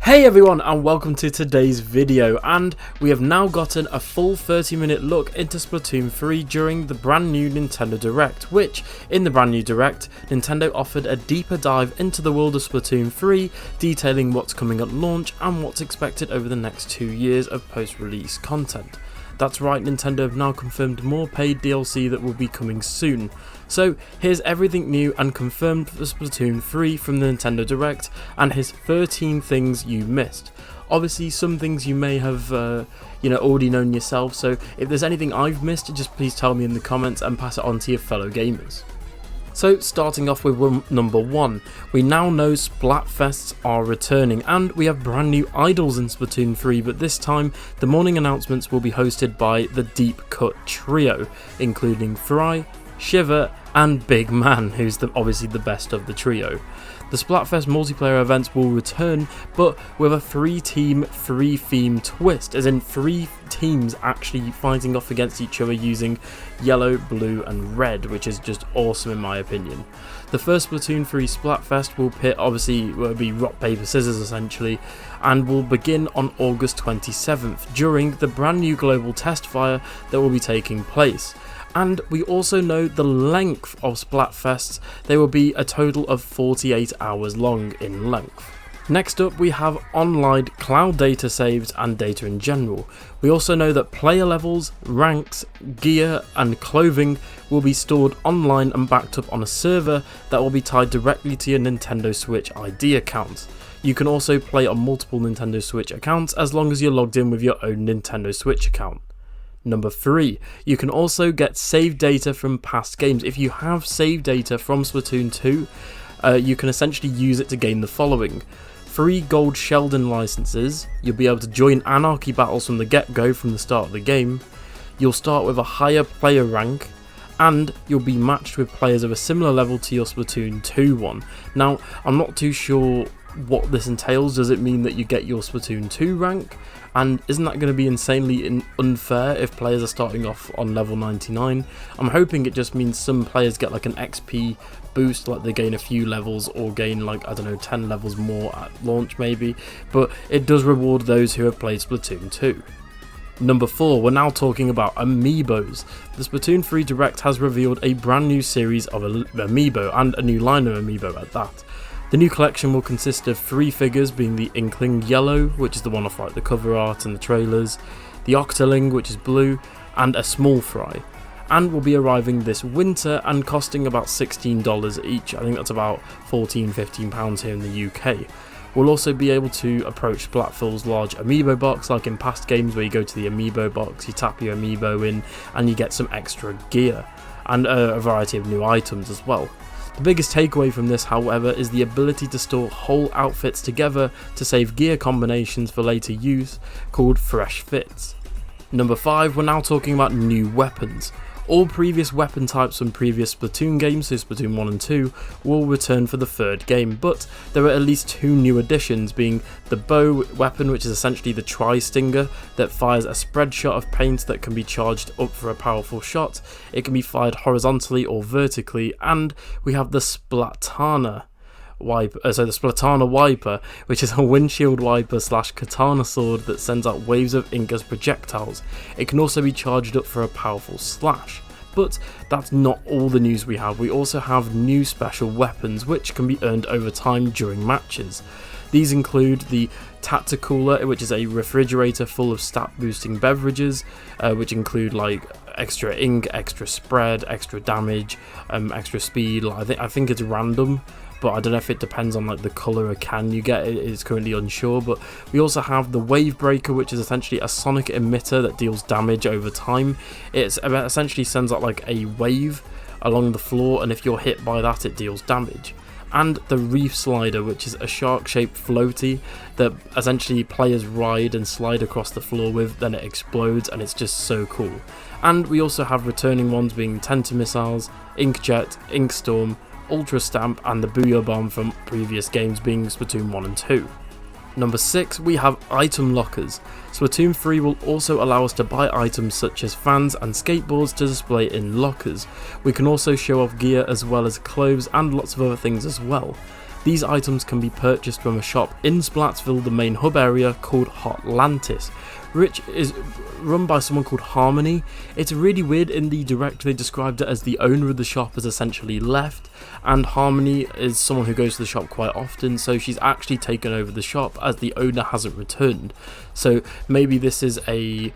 Hey everyone, and welcome to today's video, and we have now gotten a full 30-minute look into Splatoon 3 during the brand new Nintendo Direct, which, in the brand new Direct, Nintendo offered a deeper dive into the world of Splatoon 3, detailing what's coming at launch and what's expected over the next 2 years of post-release content. That's right, Nintendo have now confirmed more paid DLC that will be coming soon. So here's everything new and confirmed for Splatoon 3 from the Nintendo Direct, and here's 13 things you missed. Obviously some things you may have already known yourself, so if there's anything I've missed, just please tell me in the comments and pass it on to your fellow gamers. So starting off with number 1, we now know Splatfests are returning, and we have brand new idols in Splatoon 3, but this time the morning announcements will be hosted by the Deep Cut Trio, including Fry, Shiver and Big Man, who's obviously the best of the trio. The Splatfest multiplayer events will return, but with a 3-team, 3-theme twist, as in 3 teams actually fighting off against each other using yellow, blue and red, which is just awesome in my opinion. The first Splatoon 3 Splatfest will be rock, paper, scissors essentially, and will begin on August 27th during the brand new global test fire that will be taking place. And we also know the length of Splatfests. They will be a total of 48 hours long in length. Next up, we have online cloud data saves and data in general. We also know that player levels, ranks, gear and clothing will be stored online and backed up on a server that will be tied directly to your Nintendo Switch ID account. You can also play on multiple Nintendo Switch accounts as long as you're logged in with your own Nintendo Switch account. Number 3, you can also get save data from past games. If you have save data from Splatoon 2, you can essentially use it to gain the following: 3 gold Sheldon licenses, you'll be able to join Anarchy battles from the get-go from the start of the game, you'll start with a higher player rank, and you'll be matched with players of a similar level to your Splatoon 2 one. Now, I'm not too sure what this entails. Does it mean that you get your Splatoon 2 rank? And isn't that going to be insanely unfair if players are starting off on level 99? I'm hoping it just means some players get like an XP boost, like they gain a few levels or gain like, I don't know, 10 levels more at launch maybe, but it does reward those who have played Splatoon 2. Number 4, we're now talking about amiibos. The Splatoon 3 Direct has revealed a brand new series of amiibo, and a new line of amiibo at that. The new collection will consist of 3 figures, being the Inkling Yellow, which is the one off like the cover art and the trailers, the Octoling, which is blue, and a Small Fry, and will be arriving this winter and costing about $16 each. I think that's about £14–15 here in the UK. We'll also be able to approach Splatful's large amiibo box like in past games, where you go to the amiibo box, you tap your amiibo in and you get some extra gear and a variety of new items as well. The biggest takeaway from this, however, is the ability to store whole outfits together to save gear combinations for later use, called Fresh Fits. Number 5, we're now talking about new weapons. All previous weapon types from previous Splatoon games, so Splatoon 1 and 2, will return for the 3rd game, but there are at least 2 new additions, being the bow weapon, which is essentially the Tri-Stinger that fires a spread shot of paint that can be charged up for a powerful shot. It can be fired horizontally or vertically, and we have the Splatana wiper, which is a windshield wiper / katana sword that sends out waves of ink as projectiles. It can also be charged up for a powerful slash. But that's not all the news we have. We also have new special weapons which can be earned over time during matches. These include the Tacticooler, which is a refrigerator full of stat boosting beverages, which include like extra ink, extra spread, extra damage, extra speed. I think it's random, but I don't know if it depends on like the colour or can you get. It's currently unsure. But we also have the Wave Breaker, which is essentially a sonic emitter that deals damage over time. It essentially sends out like a wave along the floor, and if you're hit by that, it deals damage. And the Reef Slider, which is a shark-shaped floaty that essentially players ride and slide across the floor with, then it explodes, and it's just so cool. And we also have returning ones being Tenta Missiles, Inkjet, Inkstorm, Ultra Stamp and the Booyah Bomb from previous games, being Splatoon 1 and 2. Number 6, we have item lockers. Splatoon 3 will also allow us to buy items such as fans and skateboards to display in lockers. We can also show off gear as well as clothes and lots of other things as well. These items can be purchased from a shop in Splatsville, the main hub area, called Hotlantis, which is run by someone called Harmony. It's really weird. In the direct they described it as the owner of the shop has essentially left, and Harmony is someone who goes to the shop quite often, so she's actually taken over the shop as the owner hasn't returned. So maybe this is a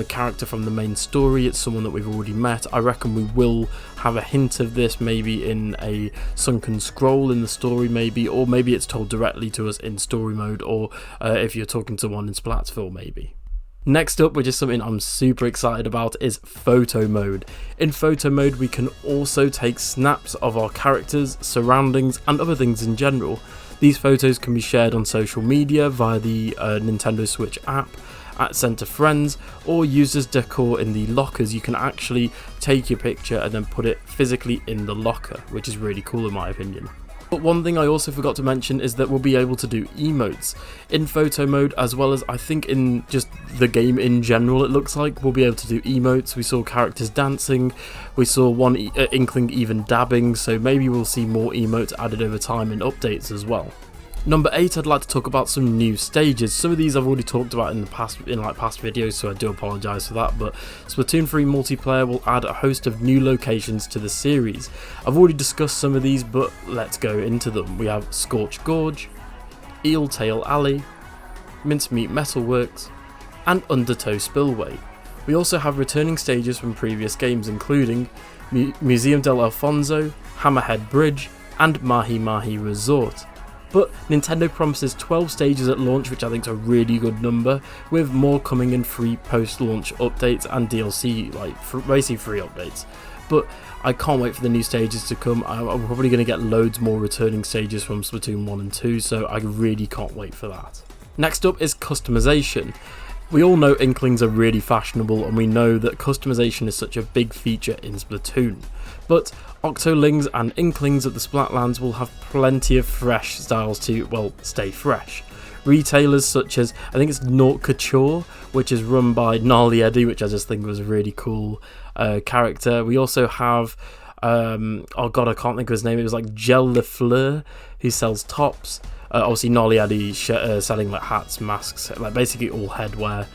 character from the main story. It's someone that we've already met. I reckon we will have a hint of this maybe in a sunken scroll in the story, maybe, or maybe it's told directly to us in story mode, or if you're talking to one in Splatsville, maybe. Next up, which is something I'm super excited about, is photo mode. In photo mode we can also take snaps of our characters, surroundings and other things in general. These photos can be shared on social media via the Nintendo Switch app, sent to friends, or used as decor in the lockers. You can actually take your picture and then put it physically in the locker, which is really cool in my opinion. But one thing I also forgot to mention is that we'll be able to do emotes in photo mode, as well as I think in just the game in general. It looks like we'll be able to do emotes. We saw characters dancing, we saw one inkling even dabbing, so maybe we'll see more emotes added over time in updates as well. Number 8, I'd like to talk about some new stages. Some of these I've already talked about in past videos, so I do apologise for that, but Splatoon 3 multiplayer will add a host of new locations to the series. I've already discussed some of these, but let's go into them. We have Scorch Gorge, Eel Tail Alley, Mincemeat Metalworks, and Undertow Spillway. We also have returning stages from previous games, including Museum del Alfonso, Hammerhead Bridge, and Mahi Mahi Resort. But Nintendo promises 12 stages at launch, which I think is a really good number, with more coming in free post-launch updates and DLC, like basically free updates. But I can't wait for the new stages to come. I'm probably going to get loads more returning stages from Splatoon 1 and 2, so I really can't wait for that. Next up is customization. We all know Inklings are really fashionable, and we know that customization is such a big feature in Splatoon. But Octolings and Inklings at the Splatlands will have plenty of fresh styles to, well, stay fresh. Retailers such as, I think it's Naut Couture, which is run by Gnarly Eddie, which I just think was a really cool character. We also have, oh god, I can't think of his name, it was like Gel Le Fleur, who sells tops. Obviously Gnarly Eddie selling like hats, masks, like basically all headwear.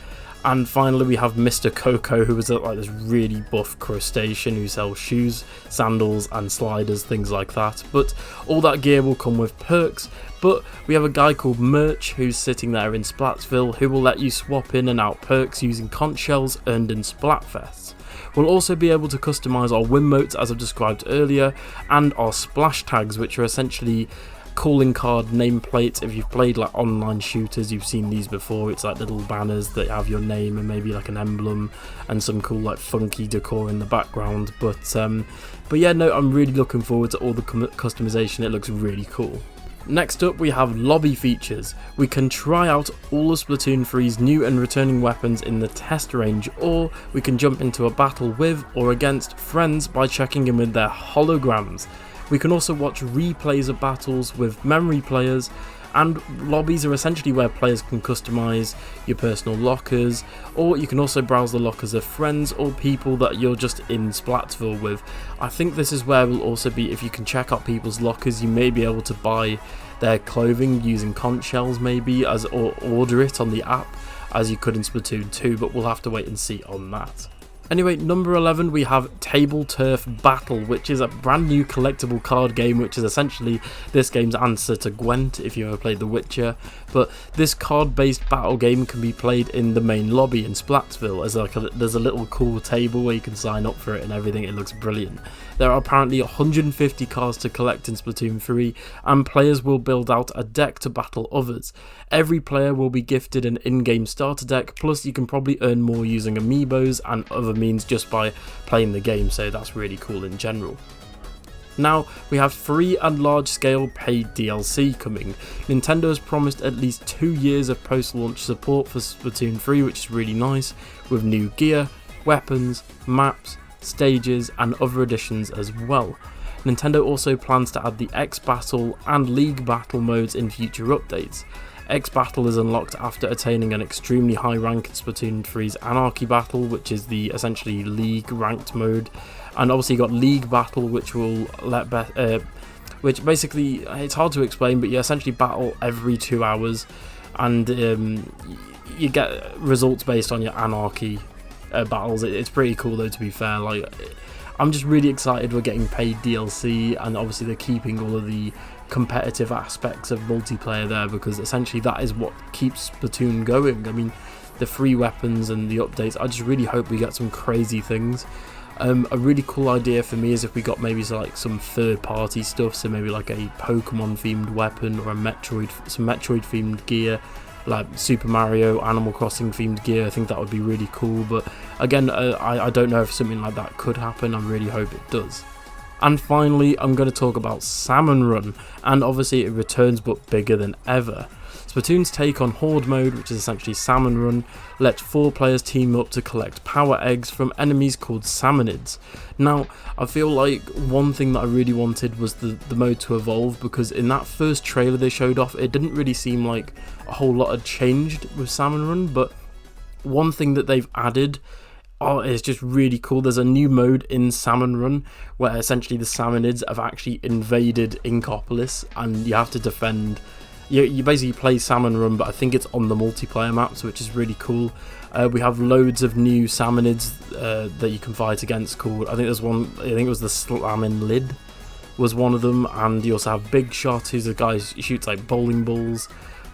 And finally we have Mr. Coco, who is like this really buff crustacean who sells shoes, sandals and sliders, things like that. But all that gear will come with perks. But we have a guy called Merch who's sitting there in Splatsville, who will let you swap in and out perks using conch shells earned in Splatfests. We'll also be able to customise our Wiimotes, as I've described earlier, and our splash tags, which are essentially calling card nameplates. If you've played like online shooters, you've seen these before. It's like little banners that have your name and maybe like an emblem and some cool like funky decor in the background. But yeah, no, I'm really looking forward to all the customization. It looks really cool. Next up we have lobby features. We can try out all of Splatoon 3's new and returning weapons in the test range, or we can jump into a battle with or against friends by checking in with their holograms. We can also watch replays of battles with memory players, and lobbies are essentially where players can customise your personal lockers, or you can also browse the lockers of friends or people that you're just in Splatsville with. I think this is where we'll also be, if you can check out people's lockers, you may be able to buy their clothing using conch shells maybe, or order it on the app as you could in Splatoon 2, but we'll have to wait and see on that. Anyway, number 11 we have Table Turf Battle, which is a brand new collectible card game, which is essentially this game's answer to Gwent, if you ever played The Witcher. But this card-based battle game can be played in the main lobby in Splatsville. There's a little cool table where you can sign up for it and everything. It looks brilliant. There are apparently 150 cards to collect in Splatoon 3, and players will build out a deck to battle others. Every player will be gifted an in-game starter deck, plus you can probably earn more using amiibos and other means just by playing the game, so that's really cool in general. Now, we have free and large-scale paid DLC coming. Nintendo has promised at least 2 years of post-launch support for Splatoon 3, which is really nice, with new gear, weapons, maps, stages and other additions as well. Nintendo also plans to add the X Battle and League Battle modes in future updates. X Battle is unlocked after attaining an extremely high rank in Splatoon 3's Anarchy Battle, which is the essentially League ranked mode, and obviously you got League Battle, which will let which basically, it's hard to explain, but you essentially battle every 2 hours, and you get results based on your Anarchy battles. It's pretty cool though, to be fair. Like, I'm just really excited we're getting paid DLC, and obviously they're keeping all of the competitive aspects of multiplayer there, because essentially that is what keeps Splatoon going. I mean, the free weapons and the updates, I just really hope we get some crazy things. A really cool idea for me is if we got maybe some third-party stuff, so maybe like a Pokemon-themed weapon, or some Metroid-themed gear, like Super Mario, Animal Crossing themed gear. I think that would be really cool, but again, I don't know if something like that could happen. I really hope it does. And finally, I'm going to talk about Salmon Run, and obviously it returns but bigger than ever. Splatoon's take on Horde mode, which is essentially Salmon Run, lets 4 players team up to collect power eggs from enemies called Salmonids. Now, I feel like one thing that I really wanted was the mode to evolve, because in that first trailer they showed off, it didn't really seem like a whole lot had changed with Salmon Run, but one thing that they've added, it's just really cool. There's a new mode in Salmon Run where essentially the Salmonids have actually invaded Inkopolis, and you have to defend. You basically play Salmon Run, but I think it's on the multiplayer maps, which is really cool. We have loads of new Salmonids that you can fight against. Called, I think there's one. I think it was the Slamin Lid was one of them, and you also have Big Shot, who's a guy who shoots like bowling balls.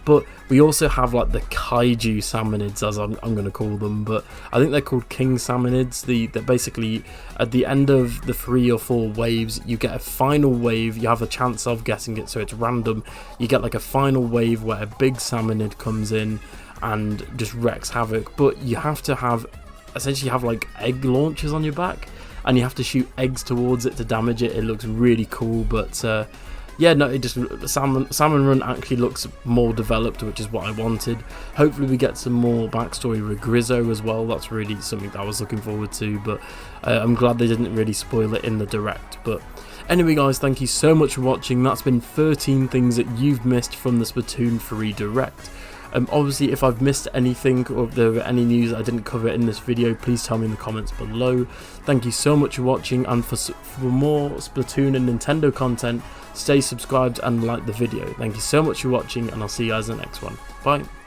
But we also have like the Kaiju Salmonids, as I'm going to call them, but I think they're called King Salmonids. They're basically, at the end of the 3 or 4 waves, you get a final wave. You have a chance of getting it, so it's random. You get like a final wave where a big Salmonid comes in and just wreaks havoc, but you have to essentially have like egg launchers on your back, and you have to shoot eggs towards it to damage it. It looks really cool, but yeah, no, it just Salmon Run actually looks more developed, which is what I wanted. Hopefully we get some more backstory with Grizzo as well. That's really something that I was looking forward to, but I'm glad they didn't really spoil it in the direct. But anyway guys, thank you so much for watching. That's been 13 things that you've missed from the Splatoon 3 direct. Obviously, if I've missed anything, or if there were any news I didn't cover in this video, please tell me in the comments below. Thank you so much for watching, and for more Splatoon and Nintendo content, stay subscribed and like the video. Thank you so much for watching, and I'll see you guys in the next one. Bye.